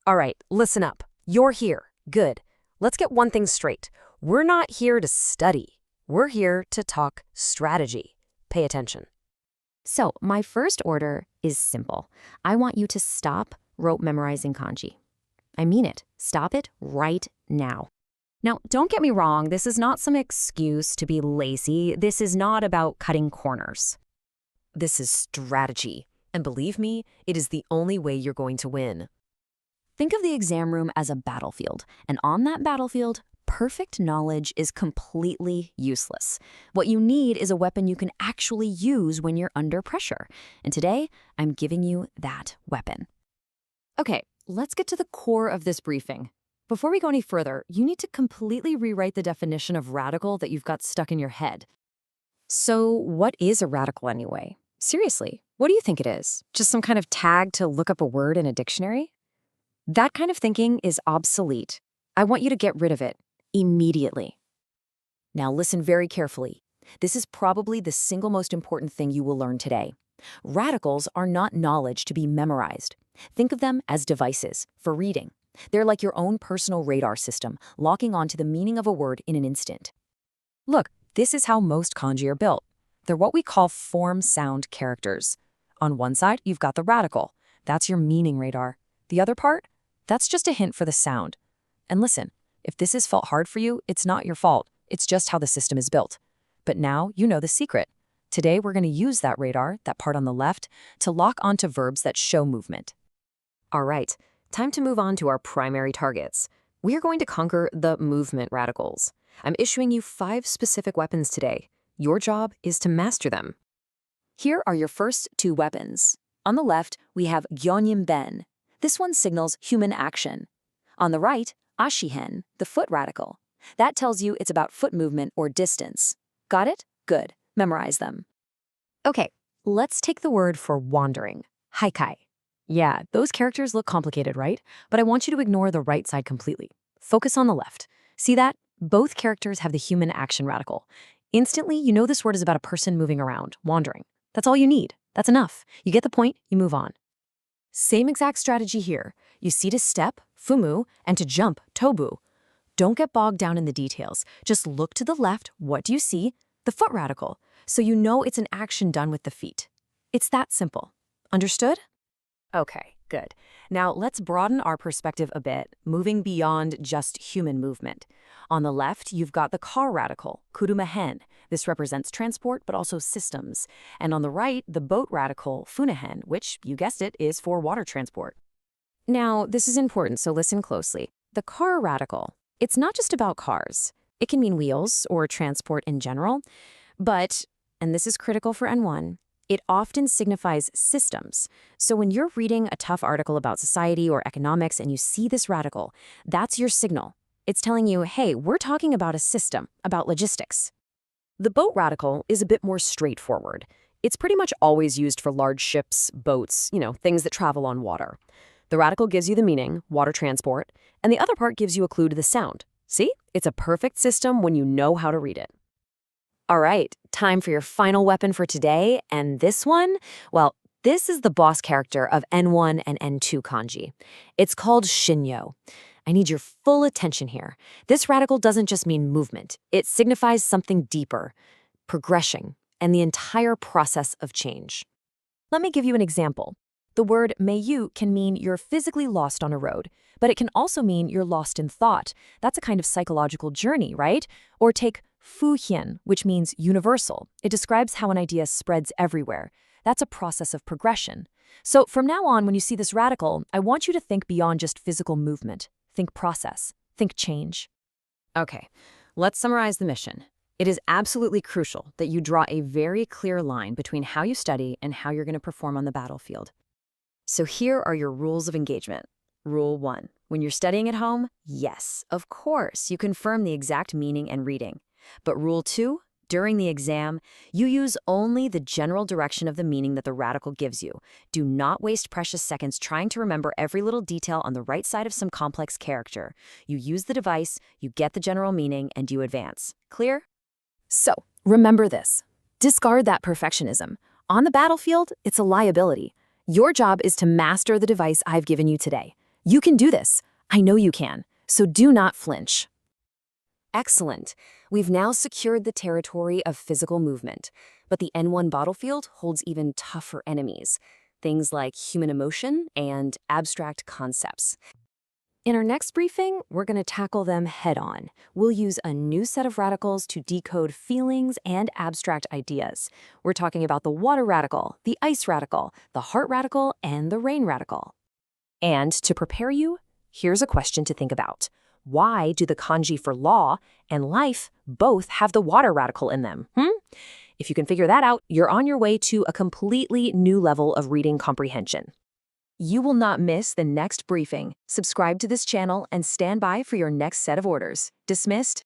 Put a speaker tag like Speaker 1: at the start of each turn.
Speaker 1: All right, listen up. You're here. Good. Let's get one thing straight. We're not here to study. We're here to talk strategy. Pay attention.
Speaker 2: So, my first order is simple. I want you to stop rote memorizing kanji. I mean it. Stop it right now. Now, don't get me wrong, this is not some excuse to be lazy. This is not about cutting corners.
Speaker 1: This is strategy. And believe me, it is the only way you're going to win.
Speaker 2: Think of the exam room as a battlefield, and on that battlefield, perfect knowledge is completely useless. What you need is a weapon you can actually use when you're under pressure. And today, I'm giving you that weapon. Okay, let's get to the core of this briefing. Before we go any further, you need to completely rewrite the definition of radical that you've got stuck in your head.
Speaker 1: So what is a radical anyway? Seriously, what do you think it is? Just some kind of tag to look up a word in a dictionary? That kind of thinking is obsolete. I want you to get rid of it immediately. Now listen very carefully. This is probably the single most important thing you will learn today. Radicals are not knowledge to be memorized. Think of them as devices for reading. They're like your own personal radar system, locking onto the meaning of a word in an instant. Look, this is how most kanji are built. They're what we call form-sound characters. On one side, you've got the radical. That's your meaning radar. The other part? That's just a hint for the sound. And listen, if this has felt hard for you, it's not your fault. It's just how the system is built. But now you know the secret. Today, we're going to use that radar, that part on the left, to lock onto verbs that show movement. All right, time to move on to our primary targets. We are going to conquer the movement radicals. I'm issuing you 5 specific weapons today. Your job is to master them. Here are your first 2 weapons. On the left, we have giょうにんべん. This one signals human action. On the right,あしへん, the foot radical. That tells you it's about foot movement or distance. Got it? Good. Memorize them. Okay, let's take the word for wandering. Haikai. Yeah, those characters look complicated, right? But I want you to ignore the right side completely. Focus on the left. See that? Both characters have the human action radical. Instantly, you know this word is about a person moving around, wandering. That's all you need. That's enough. You get the point, you move on. Same exact strategy here. You see to step, fumu, and to jump, tobu. Don't get bogged down in the details. Just look to the left. What do you see? The foot radical. So you know it's an action done with the feet. It's that simple. Understood? Okay, good. Now let's broaden our perspective a bit, moving beyond just human movement. On the left, you've got the car radical,くるまへん. This represents transport, but also systems. And on the right, the boat radical,ふねへん, which, you guessed it, is for water transport. Now, this is important, so listen closely. The car radical, it's not just about cars. It can mean wheels or transport in general. But, and this is critical for N1, it often signifies systems. So when you're reading a tough article about society or economics and you see this radical, that's your signal. It's telling you, hey, we're talking about a system, about logistics. The boat radical is a bit more straightforward. It's pretty much always used for large ships, boats, things that travel on water. The radical gives you the meaning, water transport, and the other part gives you a clue to the sound. See? It's a perfect system when you know how to read it. All right, time for your final weapon for today, and this one, well, this is the boss character of N1 and N2 kanji. It's called shinにょう. I need your full attention here. This radical doesn't just mean movement. It signifies something deeper, progression, and the entire process of change. Let me give you an example. The word meiyu can mean you're physically lost on a road, but it can also mean you're lost in thought. That's a kind of psychological journey, right? Or take fuhian, which means universal. It describes how an idea spreads everywhere. That's a process of progression. So from now on, when you see this radical, I want you to think beyond just physical movement. Think process. Think change. Okay, let's summarize the mission. It is absolutely crucial that you draw a very clear line between how you study and how you're going to perform on the battlefield. So here are your rules of engagement. Rule 1. When you're studying at home, yes, of course, you confirm the exact meaning and reading. But Rule 2, during the exam, you use only the general direction of the meaning that the radical gives you. Do not waste precious seconds trying to remember every little detail on the right side of some complex character. You use the device, you get the general meaning, and you advance. Clear? So, remember this. Discard that perfectionism. On the battlefield, it's a liability. Your job is to master the device I've given you today. You can do this. I know you can. So do not flinch.
Speaker 2: Excellent. We've now secured the territory of physical movement, but the N1 battlefield holds even tougher enemies, things like human emotion and abstract concepts. In our next briefing, we're going to tackle them head-on. We'll use a new set of radicals to decode feelings and abstract ideas. We're talking about the water radical, the ice radical, the heart radical, and the rain radical.
Speaker 1: And to prepare you, here's a question to think about. Why do the kanji for law and life both have the water radical in them? If you can figure that out, you're on your way to a completely new level of reading comprehension. You will not miss the next briefing. Subscribe to this channel and stand by for your next set of orders. Dismissed.